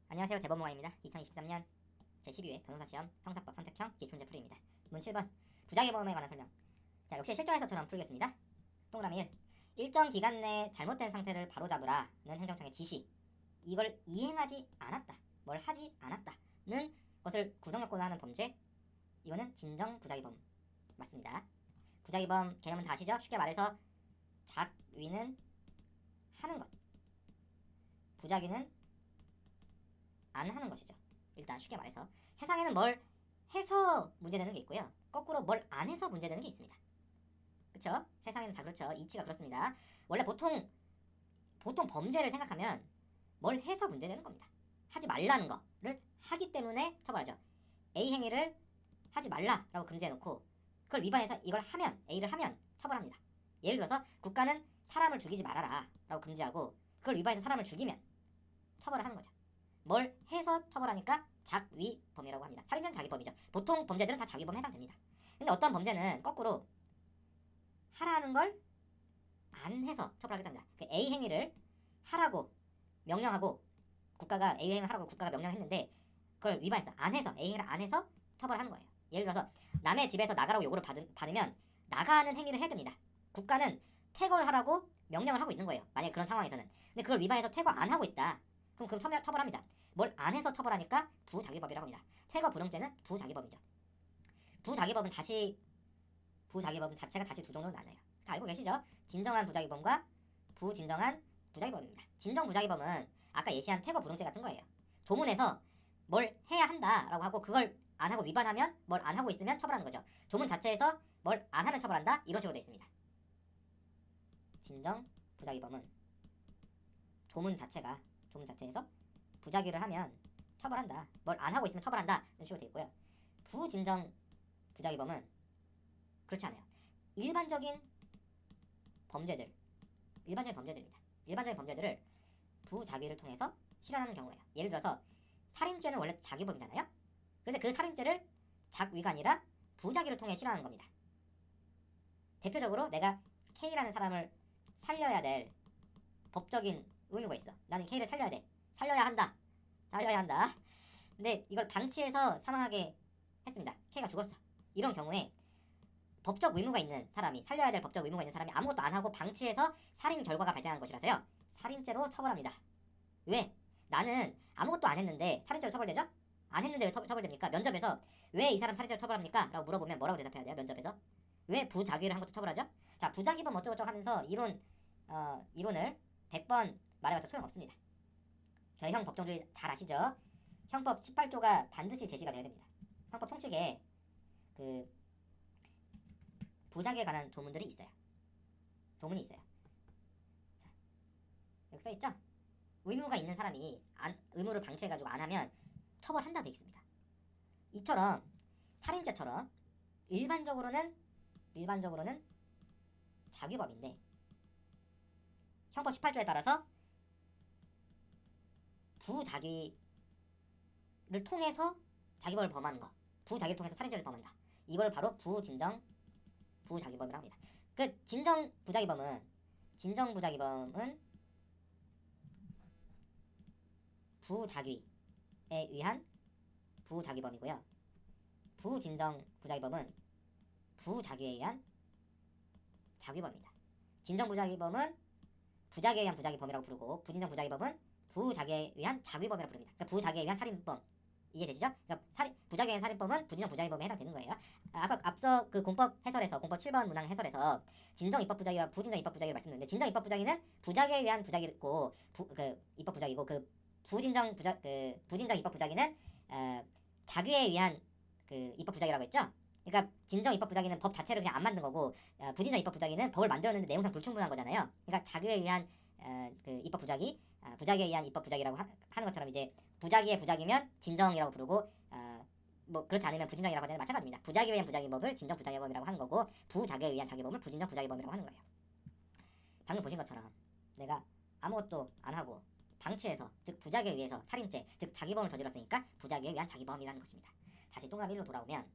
안녕하세요. 대법무관입니다. 2023년 제12회 변호사시험 형사법 선택형 기출문제 풀이입니다. 문 7번 부작위범에 관한 설명. 자, 역시 실전에서처럼 풀겠습니다. 동그라미 1. 일정 기간 내에 잘못된 상태를 바로잡으라는 행정청의 지시. 이걸 이행하지 않았다. 뭘 하지 않았다는 것을 구성요건으로 하는 범죄. 이거는 진정 부작위범 맞습니다. 부작위범 개념은 다 아시죠? 쉽게 말해서 작위는 하는 것, 부작위는 안 하는 것이죠. 일단 쉽게 말해서 세상에는 뭘 해서 문제되는 게 있고요. 거꾸로 뭘 안 해서 문제되는 게 있습니다. 그쵸? 세상에는 다 그렇죠. 이치가 그렇습니다. 원래 보통 범죄를 생각하면 뭘 해서 문제되는 겁니다. 하지 말라는 거를 하기 때문에 처벌하죠. A 행위를 하지 말라라고 금지해놓고 그걸 위반해서 이걸 하면 A를 하면 처벌합니다. 예를 들어서 국가는 사람을 죽이지 말아라 라고 금지하고 그걸 위반해서 사람을 죽이면 처벌을 하는 거죠. 뭘 해서 처벌하니까 작위범이라고 합니다. 살인죄는 자기법이죠. 보통 범죄들은 다 자기범에 해당됩니다. 근데 어떤 범죄는 거꾸로 하라는 걸 안 해서 처벌하기도 합니다. 그 A 행위를 하라고 명령하고 국가가 A 행위를 하라고 국가가 명령했는데 그걸 위반해서 안 해서 A 행위를 안 해서 처벌하는 거예요. 예를 들어서 남의 집에서 나가라고 요구를 받으면 나가는 행위를 해야 됩니다. 국가는 퇴거를 하라고 명령을 하고 있는 거예요. 만약에 그런 상황에서는. 근데 그걸 위반해서 퇴거 안 하고 있다. 그럼 처벌합니다. 뭘 안 해서 처벌하니까 부자기법이라고 합니다. 퇴거 불응죄는 부자기법이죠. 부자기법은 자체가 다시 두 종류로 나눠요. 다 알고 계시죠? 진정한 부자기범과 부진정한 부자기범입니다. 진정 부자기범은 아까 예시한 퇴거 불응죄 같은 거예요. 조문에서 뭘 해야 한다라고 하고 그걸 안 하고 위반하면 뭘 안 하고 있으면 처벌하는 거죠. 조문 자체에서 뭘 안 하면 처벌한다? 이런 식으로 되어 있습니다. 진정 부자기범은 조문 자체에서 부작위를 하면 처벌한다. 뭘 안 하고 있으면 처벌한다. 이런 식으로 되어 있고요. 부진정 부작위범은 그렇지 않아요. 일반적인 범죄들입니다. 일반적인 범죄들을 부작위를 통해서 실현하는 경우예요. 예를 들어서 살인죄는 원래 자기범이잖아요. 그런데 그 살인죄를 작위가 아니라 부작위를 통해 실현하는 겁니다. 대표적으로 내가 K라는 사람을 살려야 될 법적인 의무가 있어. 나는 K를 살려야 돼. 살려야 한다. 근데 이걸 방치해서 사망하게 했습니다. K가 죽었어. 이런 경우에 법적 의무가 있는 사람이 살려야 될 법적 의무가 있는 사람이 아무것도 안 하고 방치해서 살인 결과가 발생한 것이라서요. 살인죄로 처벌합니다. 왜? 나는 아무것도 안 했는데 살인죄로 처벌되죠? 안 했는데 왜 처벌됩니까? 면접에서 왜 이 사람 살인죄로 처벌합니까? 라고 물어보면 뭐라고 대답해야 돼요? 면접에서 왜 부작위를 한 것도 처벌하죠? 자, 부작위범 어쩌고저쩌고 하면서 이론을 100번 말해봤자 소용없습니다. 저희 형 법정주의 잘 아시죠? 형법 18조가 반드시 제시가 돼야 됩니다. 형법 통칙에 그 부작위에 관한 조문이 있어요. 자, 여기 써있죠? 의무가 있는 사람이 의무를 방치해가지고 안 하면 처벌한다 돼 있습니다. 이처럼 살인죄처럼 일반적으로는 자규범인데 형법 18조에 따라서 부작위를 통해서 자기범을 범하는 거, 부작위를 통해서 살인죄를 범한다. 이걸 바로 부진정 부자기범이라고 합니다. 그 진정 부자기범은 부작위에 의한 부자기범이고요. 부진정 부자기범은 부작위에 의한 자기범입니다. 진정 부자기범은 부작위에 의한 부자기범이라고 부르고 부진정 부자기범은 부작위에 의한 자기범이라고 부릅니다. 그러니까 부작위에 의한 살인범 이해되시죠? 그러니까 부작위에 의한 살인범은 부진정 부자기범에 해당되는 거예요. 앞서 그 공법 해설에서 공법 7번 문항 해설에서 진정 입법 부작위와 부진정 입법 부작위를 말씀드렸는데 진정 입법 부작위는 부작위에 의한 부작위고 입법 부작위고 부진정 입법 부작위는 자기에 의한 그 입법 부작위라고 했죠. 그러니까 진정 입법 부작위는 법 자체를 그냥 안 만든 거고 부진정 입법 부작위는 법을 만들었는데 내용상 불충분한 거잖아요. 그러니까 자기에 의한 그 입법 부작위, 부작위에 의한 입법 부작위라고 하는 것처럼 이제 부작위의 부작위면 진정이라고 부르고 뭐 그렇지 않으면 부진정이라고 하잖아요. 마찬가지입니다. 부작위에 의한 부작위법을 진정 부작위법이라고 하는 거고 부작위에 의한 자기법을 부진정 부작위법이라고 하는 거예요. 방금 보신 것처럼 내가 아무것도 안 하고 방치해서 즉 부작위에 의해서 살인죄 즉 자기범을 저질렀으니까 부작위에 의한 자기범이라는 것입니다. 다시 동그라미 1로 돌아오면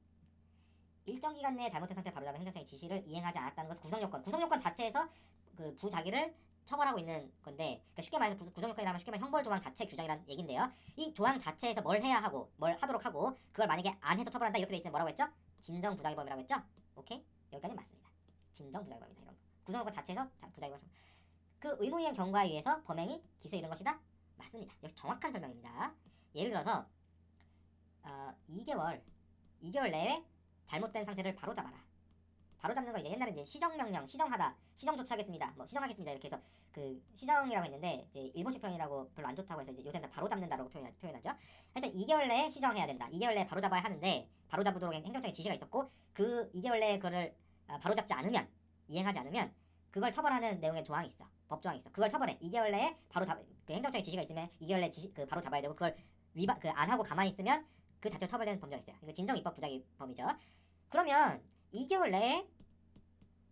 일정 기간 내에 잘못된 상태를 바로잡은 행정청의 지시를 이행하지 않았다는 것은 구성요건 자체에서 그 부작위를 처벌하고 있는 건데, 그러니까 쉽게 말해서 구성요건이라면 쉽게 말해 형벌조항 자체 규정이란 얘긴데요. 이 조항 자체에서 뭘 해야 하고 뭘 하도록 하고 그걸 만약에 안 해서 처벌한다 이렇게 돼 있으면 뭐라고 했죠? 진정부작위범이라고 했죠? 오케이? 여기까지 맞습니다. 진정부작위범이다 이런 거. 구성요건 자체에서 부작위범. 그 의무이행 경과에 의해서 범행이 기소에 이른 것이다? 맞습니다. 역시 정확한 설명입니다. 예를 들어서 2개월 내에 잘못된 상태를 바로잡아라. 바로잡는 거 이제 옛날에 이제 시정명령, 시정하다, 시정 조치하겠습니다, 뭐 시정하겠습니다 이렇게 해서 그 시정이라고 했는데 이제 일본식 표현이라고 별로 안 좋다고 해서 이제 요새는 바로잡는다라고 표현하죠. 하여튼 2개월 내에 시정해야 된다. 2개월 내에 바로잡아야 하는데 바로잡도록 행정적인 지시가 있었고 그 2개월 내에 그거를 바로잡지 않으면 이행하지 않으면 그걸 처벌하는 내용의 조항이 있어. 법조항이 있어. 그걸 처벌해. 2개월 내에 그 행정적인 지시가 있으면 2개월 내에 그 바로 잡아야 되고 그걸 안 하고 가만히 있으면 그 자체로 처벌되는 범죄가 있어요. 이거 진정입법 부작위범이죠. 그러면 2개월 내에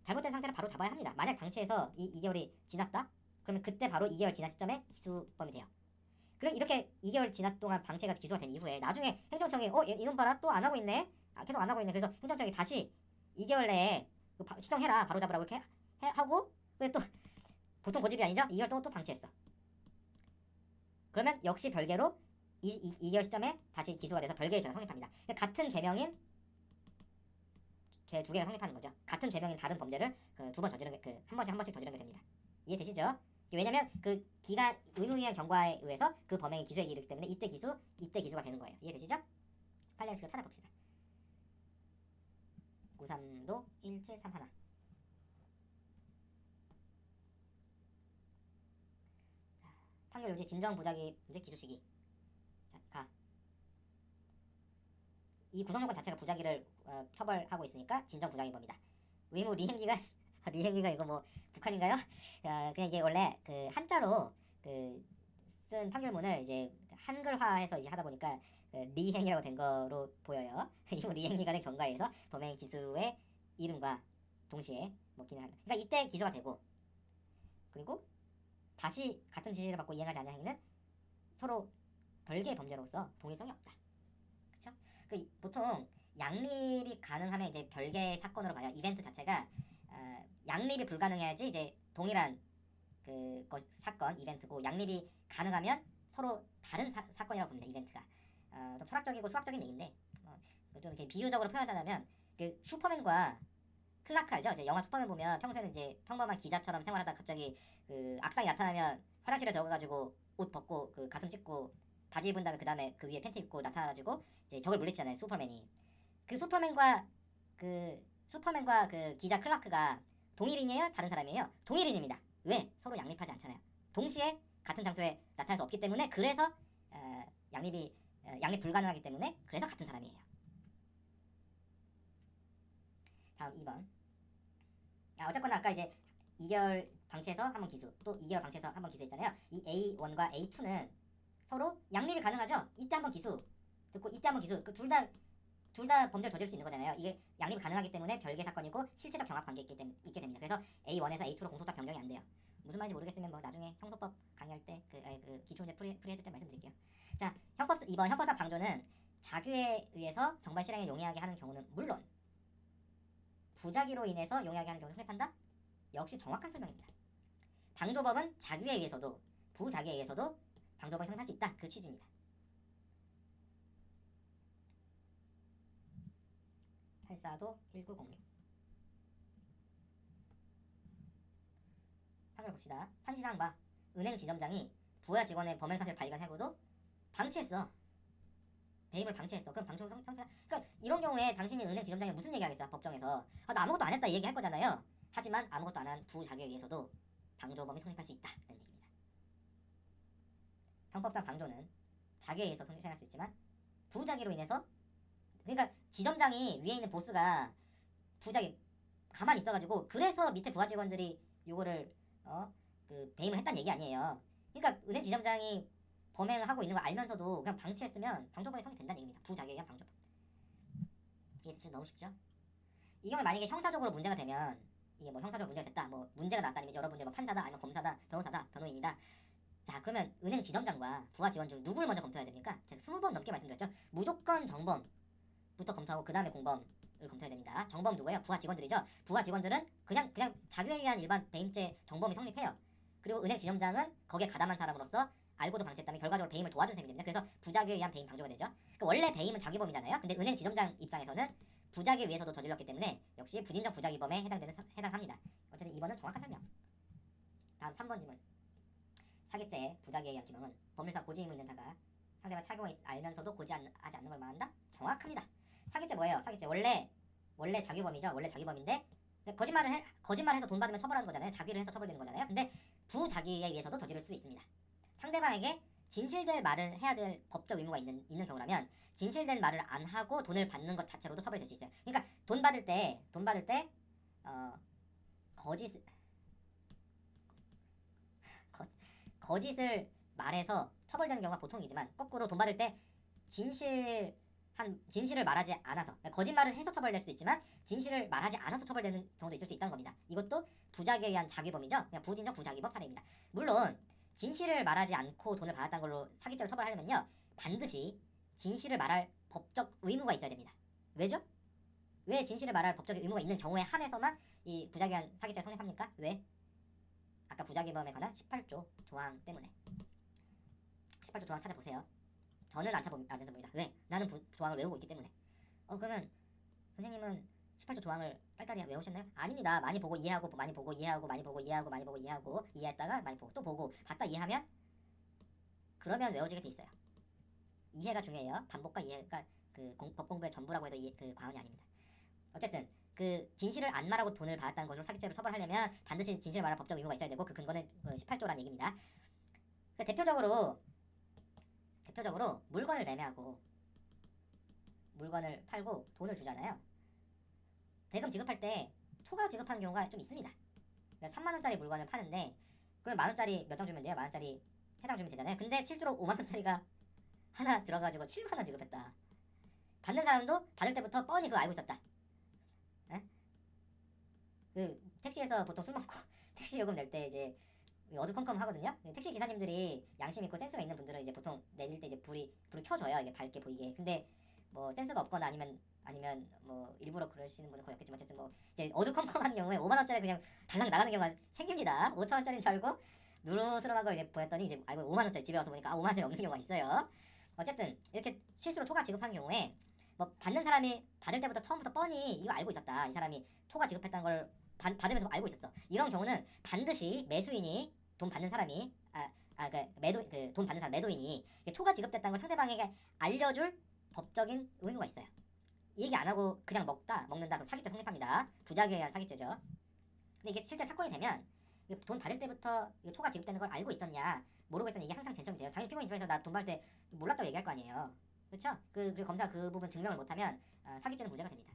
잘못된 상태를 바로 잡아야 합니다. 만약 방치해서 이 2개월이 지났다? 그러면 그때 바로 2개월 지난 시점에 기수범이 돼요. 그럼 이렇게 2개월 지난 동안 방치가 기소가 된 이후에 나중에 행정청이 이놈 봐라 또 안 하고 있네? 계속 안 하고 있네. 그래서 행정청이 다시 2개월 내에 시정해라 바로 잡으라고 이렇게 하고 근데 또 보통 고집이 아니죠? 2개월 동안 또 방치했어. 그러면 역시 별개로 2개월 시점에 다시 기소가 돼서 별개의 죄가 성립합니다. 그러니까 같은 죄명인 죄 두 개가 성립하는 거죠. 같은 죄명인 다른 범죄를 두 번 저지른 한 번씩 저지른 게 됩니다. 이해되시죠? 왜냐면 그 기간 의무이행 경과에 의해서 그 범행이 기소에 이르기 때문에 이때 기소가 되는 거예요. 이해되시죠? 판례식을 찾아봅시다. 93도 1731 판결 요지 진정 부작위 문제 기소 시기. 자, 가. 이 구성요건 자체가 부작위를 처벌하고 있으니까 진정 부작위범이다. 의무 리행기가 이거 뭐 북한인가요? 그냥 이게 원래 그 한자로 쓴 판결문을 이제 한글화해서 이제 하다 보니까 리행이라고 된 거로 보여요. 의무 리행기간의 경과에 의해서 범행 기수의 이름과 동시에 먹기는 한다. 그러니까 이때 기소가 되고 그리고 다시 같은 지시를 받고 이행하지 않는 행위는 서로 별개의 범죄로서 동일성이 없다. 그렇죠? 보통 양립이 가능하면 이제 별개의 사건으로 봐요. 이벤트 자체가 양립이 불가능해야지 이제 동일한 사건 이벤트고 양립이 가능하면 서로 다른 사건이라고 봅니다. 이벤트가 좀 철학적이고 수학적인 얘기인데 좀 이렇게 비유적으로 표현하자면 슈퍼맨과 클라크 알죠? 이제 영화 슈퍼맨 보면 평소에는 이제 평범한 기자처럼 생활하다가 갑자기 악당이 나타나면 화장실에 들어가가지고 옷 벗고 가슴 찢고 바지 입은 다음에 그 다음에 그 위에 팬티 입고 나타나가지고 이제 적을 물리치잖아요. 슈퍼맨이. 슈퍼맨과 그 기자 클라크가 동일인이에요? 다른 사람이에요? 동일인입니다. 왜? 서로 양립하지 않잖아요. 동시에 같은 장소에 나타날 수 없기 때문에 그래서 양립 불가능하기 때문에 그래서 같은 사람이에요. 다음 2번. 어쨌거나 아까 이제 2개월 방치해서 한번 기수, 또 2개월 방치해서 한번 기수했잖아요. 이 A1과 A2는 서로 양립이 가능하죠. 이때 한번 기수 듣고 이때 한번 기수. 둘 다 범죄를 저지를 수 있는 거잖아요. 이게 양립이 가능하기 때문에 별개 사건이고 실체적 경합 관계 있게 됩니다. 그래서 A1에서 A2로 공소사 변경이 안 돼요. 무슨 말인지 모르겠으면 뭐 나중에 형소법 강의할 때 기초문제 풀이해줄 때 말씀드릴게요. 자, 2번 형법상 방조는 자규에 의해서 정발 실행에 용이하게 하는 경우는 물론 부작위로 인해서 용이하게 하는 경우는 성립한다? 역시 정확한 설명입니다. 방조법은 자규에 의해서도 부작위에 의해서도 방조법이 성립할 수 있다. 그 취지입니다. 84도 1906 판결 봅시다. 판시사항 봐. 은행 지점장이 부하 직원의 범행 사실을 발견하고도 방치했어. 배임을 방치했어. 그럼 방조 그러니까 이런 경우에 당신이 은행 지점장이 무슨 얘기하겠어? 법정에서 나 아무것도 안 했다 이 얘기할 거잖아요. 하지만 아무것도 안 한 부작위에 의해서도 방조범이 성립할 수 있다. 라는 얘기입니다. 형법상 방조는 자기에 의해서 성립할 수 있지만 부작위로 인해서 그러니까 지점장이 위에 있는 보스가 부작위 가만히 있어가지고 그래서 밑에 부하 직원들이 요거를 배임을 했다는 얘기 아니에요. 그러니까 은행 지점장이 범행을 하고 있는 걸 알면서도 그냥 방치했으면 방조범이 성립된다는 얘기입니다. 부작위에 의한 방조범. 이게 진짜 너무 쉽죠? 이 경우에 만약에 형사적으로 문제가 되면 이게 뭐 형사적으로 문제가 됐다, 뭐 문제가 났다, 아니면 여러분들 뭐 판사다, 아니면 검사다, 변호사다, 변호인이다. 자, 그러면 은행 지점장과 부하 직원 중 누구를 먼저 검토해야 됩니까? 제가 20번 넘게 말씀드렸죠. 무조건 정범부터 검토하고 그 다음에 공범을 검토해야 됩니다. 정범 누구예요? 부하 직원들이죠. 부하 직원들은 그냥 자규에 의한 일반 배임죄 정범이 성립해요. 그리고 은행 지점장은 거기에 가담한 사람으로서 알고도 방치했다면 결과적으로 배임을 도와준 셈이 됩니다. 그래서 부작위에 의한 배임 방조가 되죠. 그러니까 원래 배임은 자기범이잖아요. 근데 은행 지점장 입장에서는 부작위에 의해서도 저질렀기 때문에 역시 부진적 부작위범에 해당합니다. 어쨌든 2번은 정확한 설명. 다음 3번 지문. 사기죄의 부작위에 의한 규명은 법률상 고지 의무 있는 자가 상대방 착용을 알면서도 고지하지 않는 걸 말한다? 정확합니다. 사기죄 뭐예요? 사기죄 원래 자기범이죠. 원래 자기범인데 거짓말해서 돈 받으면 처벌하는 거잖아요. 자기를 해서 처벌되는 거잖아요. 근데 부작위에 의해서도 저지를 수 있습니다. 상대방에게 진실될 말을 해야 될 법적 의무가 있는 경우라면 진실된 말을 안 하고 돈을 받는 것 자체로도 처벌이 될 수 있어요. 그러니까 돈 받을 때 거짓 거짓을 말해서 처벌되는 경우가 보통이지만 거꾸로 돈 받을 때 진실을 말하지 않아서 거짓말을 해서 처벌될 수도 있지만 진실을 말하지 않아서 처벌되는 경우도 있을 수 있다는 겁니다. 이것도 부작위에 의한 자기범이죠. 그냥 부진적 부작위범 사례입니다. 물론 진실을 말하지 않고 돈을 받았다는 걸로 사기죄로 처벌하려면요 반드시 진실을 말할 법적 의무가 있어야 됩니다. 왜죠? 왜 진실을 말할 법적 의무가 있는 경우에 한해서만 이 부작위에 의한 사기죄가 성립합니까? 왜? 아까 부작위범에 관한 18조 조항 때문에. 18조 조항 찾아보세요. 저는 안 찾아봅니다. 왜? 나는 조항을 외우고 있기 때문에. 그러면 선생님은 18조 조항을 딸딸이 외우셨나요? 아닙니다. 많이 보고 이해하고 많이 보고 이해하고 많이 보고 이해하고 많이 보고 이해하고 이해했다가 많이 보고 또 보고 봤다 이해하면 그러면 외워지게 돼 있어요. 이해가 중요해요. 반복과 이해가 법 공부의 전부라고 해도 그 과언이 아닙니다. 어쨌든 그 진실을 안 말하고 돈을 받았다는 것으로 사기죄로 처벌하려면 반드시 진실을 말할 법적 의무가 있어야 되고 그 근거는 18조라는 얘기입니다. 대표적으로 물건을 매매하고 물건을 팔고 돈을 주잖아요. 대금 지급할 때 초과 지급하는 경우가 좀 있습니다. 그러니까 3만원짜리 물건을 파는데 그럼 만원짜리 몇 장 주면 돼요? 만원짜리 3장 주면 되잖아요. 근데 실수로 5만원짜리가 하나 들어가지고 7만원 지급했다. 받는 사람도 받을 때부터 뻔히 그거 알고 있었다. 에? 그 택시에서 보통 술 먹고 택시 요금 낼 때 이제 어두컴컴 하거든요. 택시 기사님들이 양심 있고 센스가 있는 분들은 이제 보통 내릴 때 이제 불을 켜줘요. 이게 밝게 보이게. 근데 뭐 센스가 없거나 아니면 뭐 일부러 그러시는 분은 거의 없겠지만 어쨌든 뭐 이제 어두컴컴한 경우에 5만원짜리 그냥 달랑 나가는 경우가 생깁니다. 5천원짜리인 줄 알고 누르스름한 걸 이제 보였더니 이제 알고 5만원짜리 집에 와서 보니까 5만원짜리 없는 경우가 있어요. 어쨌든 이렇게 실수로 초과 지급하는 경우에 뭐 받는 사람이 받을 때부터 처음부터 뻔히 이거 알고 있었다. 이 사람이 초과 지급했다는 걸 받으면서 알고 있었어. 이런 경우는 반드시 매수인이 돈 받는 사람이 돈 받는 사람 매도인이 초과 지급됐다는 걸 상대방에게 알려줄 법적인 의무가 있어요. 이 얘기 안 하고 그냥 먹는다 그럼 사기죄 성립합니다. 부작위에 의한 사기죄죠. 근데 이게 실제 사건이 되면 돈 받을 때부터 초과 지급되는 걸 알고 있었냐 모르고 있었냐 이게 항상 쟁점이 돼요. 당연히 피고인 입장에서 나 돈 받을 때 몰랐다고 얘기할 거 아니에요. 그렇죠? 그리고 검사가 그 부분 증명을 못하면 사기죄는 무죄가 됩니다.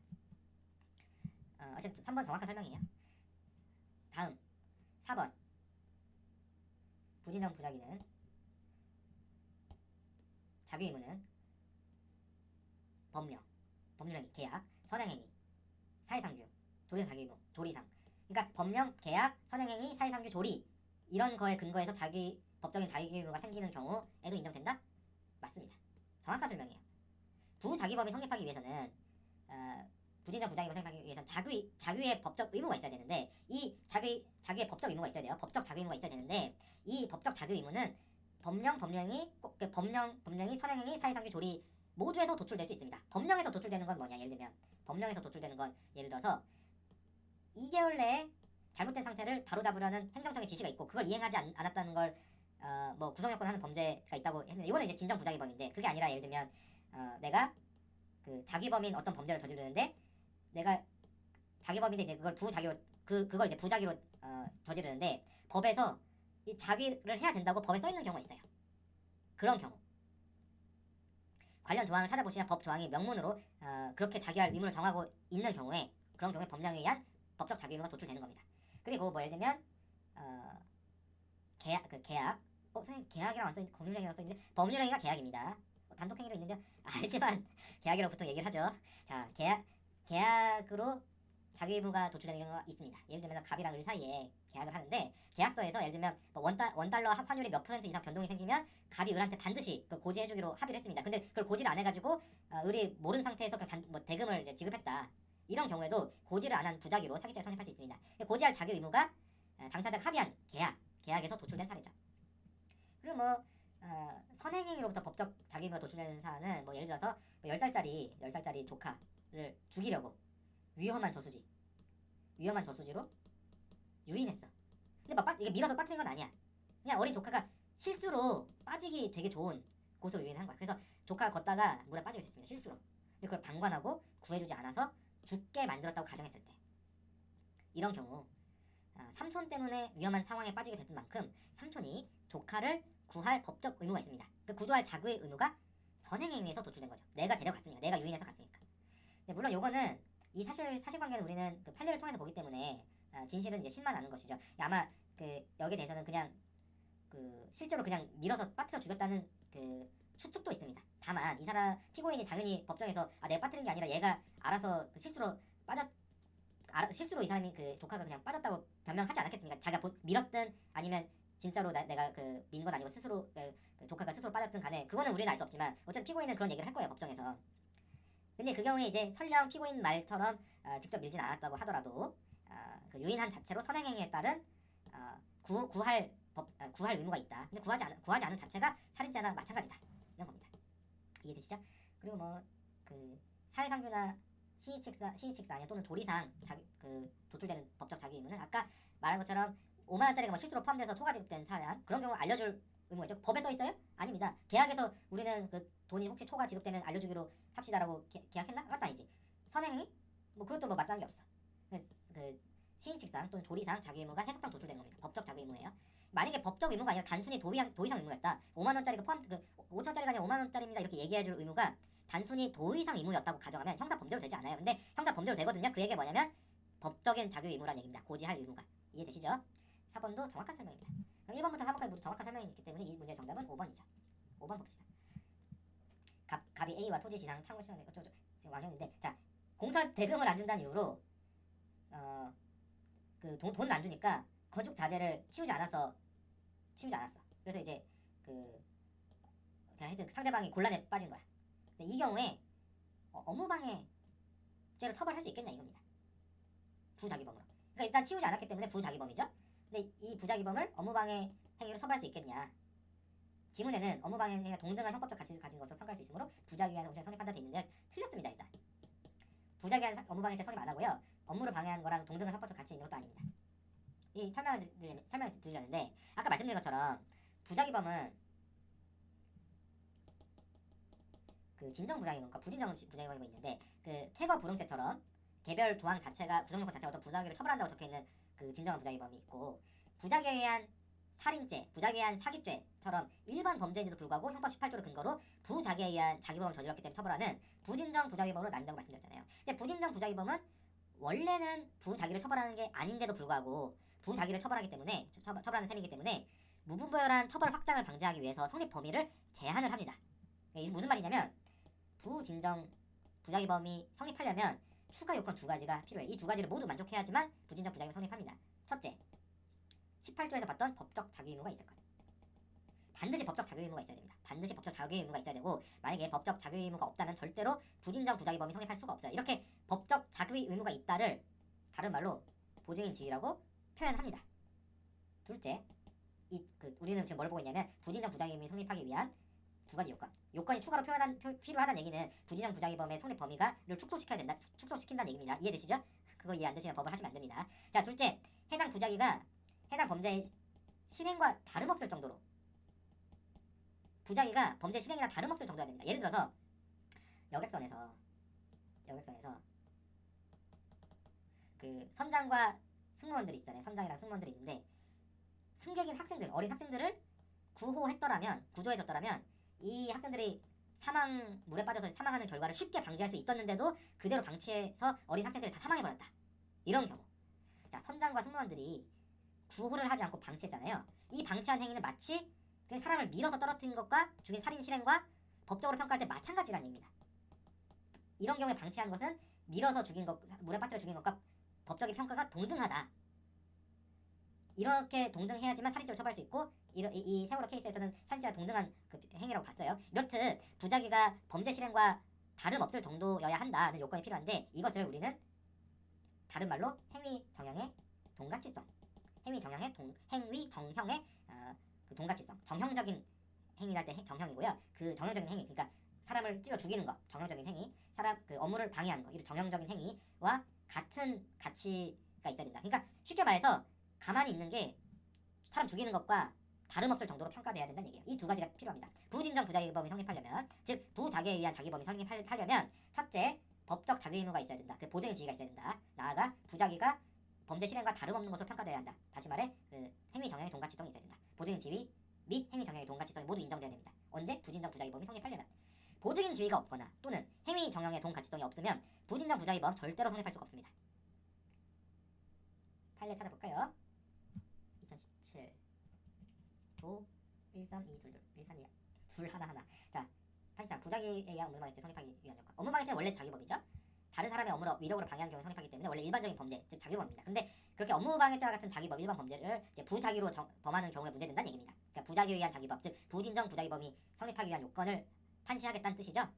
어쨌든 3번 정확한 설명이에요. 다음 4번 부진정 부작위는 자기 의무는 법률행위, 계약, 선행행위, 사회상규, 조리상 자기 의무, 조리상. 그러니까 법령, 계약, 선행행위, 사회상규, 조리 이런 거에 근거해서 법적인 자기 의무가 생기는 경우에도 인정된다? 맞습니다. 정확한 설명이에요. 부자기범이 성립하기 위해서는 부진정 부자기범 성립하기 위해서는 자기의 법적 의무가 있어야 되는데 이 자기의 법적 의무가 있어야 돼요. 법적 자기 의무가 있어야 되는데 이 법적 자기 의무는 법령, 법령이 선행행위, 사회상규, 조리 모두에서 도출될 수 있습니다. 법령에서 도출되는 건 뭐냐? 예를 들면 법령에서 도출되는 건 예를 들어서 2개월 내에 잘못된 상태를 바로잡으려는 행정청의 지시가 있고 그걸 이행하지 않았다는 걸 뭐 구성요건 하는 범죄가 있다고 했는데 이거는 이제 진정 부작위범인데 그게 아니라 예를 들면 내가 그 자기범인 어떤 범죄를 저지르는데 내가 자기범인데 이제 그걸 부자기로 그걸 이제 부자기로 저지르는데 법에서 이 자기를 해야 된다고 법에 써 있는 경우가 있어요. 그런 경우 관련 조항을 찾아보시면 법 조항이 명문으로 그렇게 자기할 의무를 정하고 있는 경우에 그런 경우에 법령에 의한 법적 자기 의무가 도출되는 겁니다. 그리고 뭐 예를 들면 계약 선생님 계약이라고 안 써있는데 법률행위라고 써있는데 법률행위가 계약입니다. 단독행위로 있는데 알지만 계약이라고 보통 얘기를 하죠. 자 계약으로 자기 의무가 도출되는 경우가 있습니다. 예를 들면 갑이랑 을 사이에 계약을 하는데 계약서에서 예를 들면 뭐 원달러 환율이 몇 % 이상 변동이 생기면 갑이 을한테 반드시 고지해주기로 합의를 했습니다. 근데 그걸 고지를 안 해가지고 을이 모르는 상태에서 그냥 대금을 이제 지급했다. 이런 경우에도 고지를 안 한 부작위로 사기죄를 성립할 수 있습니다. 고지할 자기 의무가 당사자가 합의한 계약에서 도출된 사례죠. 그리고 뭐 선행행위로부터 법적 자기의무가 도출되는 사안은 뭐 예를 들어서 뭐 10살짜리 조카를 죽이려고 위험한 저수지로 유인했어. 근데 막 이게 밀어서 빠뜨린 건 아니야. 그냥 어린 조카가 실수로 빠지기 되게 좋은 곳으로 유인한 거야. 그래서 조카가 걷다가 물에 빠지게 됐습니다. 실수로. 근데 그걸 방관하고 구해주지 않아서 죽게 만들었다고 가정했을 때, 이런 경우 삼촌 때문에 위험한 상황에 빠지게 됐던 만큼 삼촌이 조카를 구할 법적 의무가 있습니다. 그 구조할 자구의 의무가 선행행위에서 도출된 거죠. 내가 데려갔으니까, 내가 유인해서 갔으니까. 근데 물론 요거는 이 사실관계는 우리는 그 판례를 통해서 보기 때문에 진실은 이제 신만 아는 것이죠. 아마 그 여기에 대해서는 그냥 그 실제로 그냥 밀어서 빠뜨려 죽였다는 그 추측도 있습니다. 다만 이 사람 피고인이 당연히 법정에서 내가 빠뜨린 게 아니라 얘가 알아서 그 실수로 이 사람이 그 조카가 그냥 빠졌다고 변명하지 않았겠습니까? 자기가 밀었든 아니면 진짜로 내가 그 민 건 아니고 스스로 그 조카가 스스로 빠졌든 간에 그거는 우리는 알 수 없지만 어쨌든 피고인은 그런 얘기를 할 거예요, 법정에서. 근데 그 경우에 이제 설령 피고인 말처럼 직접 밀진 않았다고 하더라도 그 유인한 자체로 선행행위에 따른 구할 의무가 있다. 근데 구하지 않은 자체가 살인죄나 마찬가지다. 이런 겁니다. 이해되시죠? 그리고 뭐 그 사회상규나 시의칙사 또는 조리상 그 도출되는 법적 자기 의무는 아까 말한 것처럼 5만 원짜리가 뭐 실수로 포함돼서 초과 지급된 사안, 그런 경우 알려줄 의무가 있죠. 법에 써 있어요? 아닙니다. 계약에서 우리는 그 돈이 혹시 초과 지급되면 알려주기로 합시다라고 계약했나? 맞다 아니지. 선행이 뭐 그것도 뭐 마땅한 게 없어. 그 시의칙상 또는 조리상 자기 의무가 해석상 도출된 겁니다. 법적 자기 의무예요. 만약에 법적 의무가 아니라 단순히 도의상 의무였다. 5만 원짜리가 포함 5천 원짜리가 아니라 5만 원짜리입니다. 이렇게 얘기해줄 의무가 단순히 도의상 의무였다고 가정하면 형사 범죄로 되지 않아요. 근데 형사 범죄로 되거든요. 그 얘기가 뭐냐면 법적인 자기 의무란 얘기입니다. 고지할 의무가. 이해되시죠? 4번도 정확한 설명입니다. 그럼 1번부터 4번까지 모두 정확한 설명이 있기 때문에 이 문제의 정답은 5번이죠. 5번 봅시다. 갑이 A와 토지 지상 창고 시정 어쩌고 지금 왕형인데, 자, 공사 대금을 안 준다는 이유로 그 돈을 안 주니까 건축 자재를 치우지 않았어. 그래서 이제 하여튼 상대방이 곤란에 빠진 거야. 근데 이 경우에 업무방해죄로 처벌할 수 있겠냐 이겁니다. 부자기범으로. 그러니까 일단 치우지 않았기 때문에 부자기범이죠. 근데 이 부자기범을 업무방해 행위로 처벌할 수 있겠냐. 지문에는 업무방해 행위가 동등한 형법적 가치를 가진 것으로 평가할 수 있으므로 부자기한 공채 성립한다 돼 있는데 틀렸습니다. 일단 부자기한 업무방해죄 성립 안 하고요. 업무를 방해한 거랑 동등한 형법적 가치 있는 것도 아닙니다. 이 설명을 드리려는데 아까 말씀드린 것처럼 부자기범은 그 진정 부자기범과 부진정 부자기범이 있는데 그 퇴거 불응죄처럼 개별 조항 자체가 구성요건 자체가 어떤 부자기를 처벌한다고 적혀있는 그 진정한 부자기범이 있고, 부자기에 의한 살인죄, 부자기에 의한 사기죄처럼 일반 범죄인데도 불구하고 형법 18조를 근거로 부자기에 의한 자기범을 저질렀기 때문에 처벌하는 부진정 부자기범으로 나뉜다고 말씀드렸잖아요. 근데 부진정 부자기범은 원래는 부자기를 처벌하는 게 아닌데도 불구하고 부자기를 처벌하기 때문에 처벌하는 셈이기 때문에 무분별한 처벌 확장을 방지하기 위해서 성립 범위를 제한을 합니다. 이게 무슨 말이냐면 부진정 부자기범이 성립하려면 추가 요건 두 가지가 필요해. 이 두 가지를 모두 만족해야지만 부진정 부자기범 성립합니다. 첫째, 18조에서 봤던 법적 자기 의무가 있을 것. 반드시 법적 자기 의무가 있어야 됩니다. 반드시 법적 자기 의무가 있어야 되고, 만약에 법적 자기 의무가 없다면 절대로 부진정 부자기범이 성립할 수가 없어요. 이렇게 법적 자기 의무가 있다를 다른 말로 보증인 지위라고 표현합니다. 둘째, 우리는 지금 뭘 보고 있냐면 부진정 부자기범이 성립하기 위한 두 가지 요건이 추가로 필요하다는 얘기는 부진정 부자기범의 성립 범위를 축소시킨다는 얘기입니다. 이해되시죠? 그거 이해 안 되시면 법을 하시면 안 됩니다. 자, 둘째, 해당 부자기가 해당 범죄의 실행과 다름없을 정도로, 부자기가 범죄 실행이나 다름없을 정도가 됩니다. 예를 들어서 여객선에서 그 선장과 승무원들이 있잖아요. 선장이랑 승무원들이 있는데 승객인 어린 학생들을 구조해줬더라면 이 학생들이 물에 빠져서 사망하는 결과를 쉽게 방지할 수 있었는데도 그대로 방치해서 어린 학생들이 다 사망해버렸다. 이런 경우, 자, 선장과 승무원들이 구호를 하지 않고 방치했잖아요. 이 방치한 행위는 마치 그 사람을 밀어서 떨어뜨린 것과 죽인 살인 실행과 법적으로 평가할 때 마찬가지라는 얘기입니다. 이런 경우에 방치한 것은 밀어서 죽인 것, 물에 빠뜨려 죽인 것과 법적인 평가가 동등하다. 이렇게 동등해야지만 살인죄로 처벌할 수 있고, 이 세월호 케이스에서는 살인죄와 동등한 그 행위라고 봤어요. 이렇듯 부자기가 범죄 실행과 다름없을 정도여야 한다는 요건이 필요한데, 이것을 우리는 다른 말로 행위 정형의 동가치성, 행위 정형의 행위 정형의 그 동가치성, 정형적인 행위를 할 때 정형이고요. 그 정형적인 행위, 그러니까 사람을 찔러 죽이는 거, 정형적인 행위, 사람 그 업무를 방해하는 거, 이런 정형적인 행위와 같은 가치가 있어야 된다. 그러니까 쉽게 말해서 가만히 있는 게 사람 죽이는 것과 다름없을 정도로 평가돼야 된다는 얘기예요. 이 두 가지가 필요합니다. 부진정 부자의범이 성립하려면, 즉 부자기에 의한 자기범이 성립하려면 첫째, 법적 자기 의무가 있어야 된다. 그 보증의 지위가 있어야 된다. 나아가 부자기가 범죄 실행과 다름없는 것으로 평가돼야 한다. 다시 말해 그 행위 정형의 동가치성이 있어야 된다. 보증의 지위 및 행위 정형의 동가치성이 모두 인정돼야 됩니다. 언제? 부진정 부자의범이 성립하려면. 보증인 지위가 없거나 또는 행위 정형의 동가치성이 없으면 부진정 부자의범 절대로 성립할 수가 없습니다. 판례 찾아볼까요? 2017 도 132 132 둘 하나. 자, 사실상 부자기에 의한 업무방해죄 성립하기 위한 요건. 업무방해죄는 원래 자기범이죠. 다른 사람의 업무를 위력으로 방해하는 경우에 성립하기 때문에 원래 일반적인 범죄, 즉 자기범입니다. 근데 그렇게 업무방해죄와 같은 자기범, 일반 범죄를 이제 부자기로 범하는 경우에 문제된다는 얘기입니다. 그러니까 부자기에 의한 자기범, 즉 부진정 부자기범이 성립하기 위한 요건을 판시하겠다는 뜻이죠.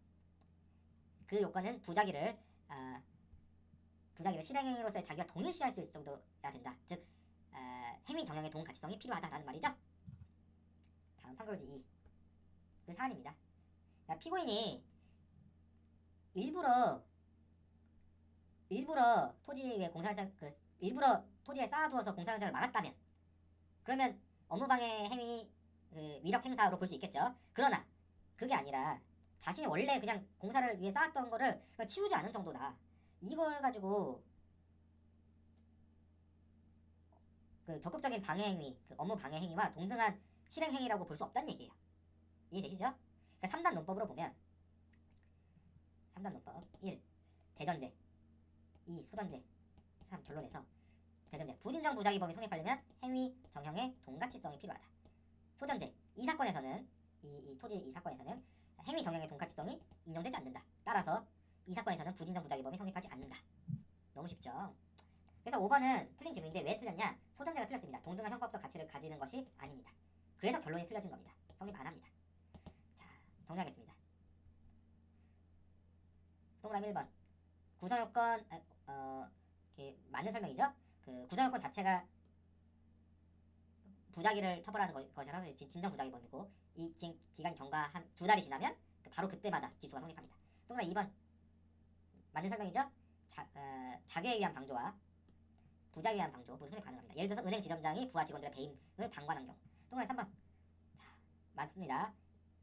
그 요건은 부자기를 실행행위로서의 자기가 동일시할 수 있을 정도여야 된다. 즉 행위 정형의 동가치성이 필요하다라는 말이죠. 다음 판결지 2. 그 사안입니다. 그러니까 피고인이 일부러 토지에 공사현장 일부러 토지에 쌓아두어서 공사현장을 막았다면, 그러면 업무방해 행위 위력 행사로 볼 수 있겠죠. 그러나 그게 아니라 자신이 원래 그냥 공사를 위해 쌓았던 거를 그냥 치우지 않은 정도다. 이걸 가지고 그 적극적인 방해 행위, 그 업무 방해 행위와 동등한 실행 행위라고 볼 수 없다는 얘기예요. 이해되시죠? 그러니까 3단 논법으로 보면 3단 논법 1. 대전제 2. 소전제 3. 결론에서 대전제 부진정 부자기범이 성립하려면 행위 정형의 동가치성이 필요하다. 소전제 이 사건에서는 이 토지 이 사건에서는 행위 정형의 동가치성이 인정되지 않는다. 따라서 이 사건에서는 부진정 부자기범이 성립하지 않는다. 너무 쉽죠? 그래서 5번은 틀린 질문인데 왜 틀렸냐? 소전제가 틀렸습니다. 동등한 형법적 가치를 가지는 것이 아닙니다. 그래서 결론이 틀려진 겁니다. 성립 안 합니다. 자, 정리하겠습니다. 동그라미 1번 구성요건 맞는 설명이죠. 그 구성요건 자체가 부자기를 처벌하는 것이라서 진정 부자기범이고, 이 기간이 경과한 2달이 지나면 바로 그때마다 기수가 성립합니다. 동그라미 2번 맞는 설명이죠. 자기에 의한 방조와 부자에 의한 방조 모두 성립 가능합니다. 예를 들어서 은행 지점장이 부하 직원들의 배임을 방관한 경우. 동그라미 3번 자, 맞습니다.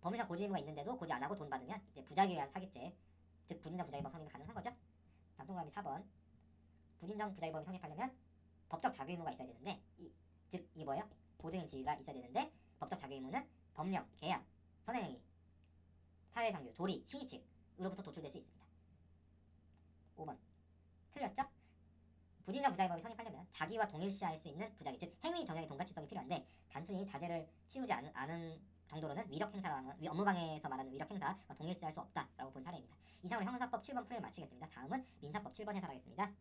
법률상 고지 의무가 있는데도 고지 안 하고 돈 받으면 이제 부자에 의한 사기죄, 즉 부진정 부자기범 성립이 가능한 거죠. 다음 동그라미 4번 부진정 부자기범이 성립하려면 법적 자기 의무가 있어야 되는데, 즉 이게 뭐예요? 보증인 지위가 있어야 되는데 법적 자기 의무는 법령, 계약, 선행행위, 사회상규, 조리, 시기칙으로부터 도출될 수 있습니다. 5번 틀렸죠? 부진정 부자기범이 성립하려면 자기와 동일시할 수 있는 부자기, 즉 행위 정형의 동가치성이 필요한데 단순히 자재를 치우지 않은 정도로는 위력 행사라는 업무방해에서 말하는 위력 행사와 동일시할 수 없다라고 본 사례입니다. 이상으로 형사법 7번 풀이를 마치겠습니다. 다음은 민사법 7번 해설하겠습니다.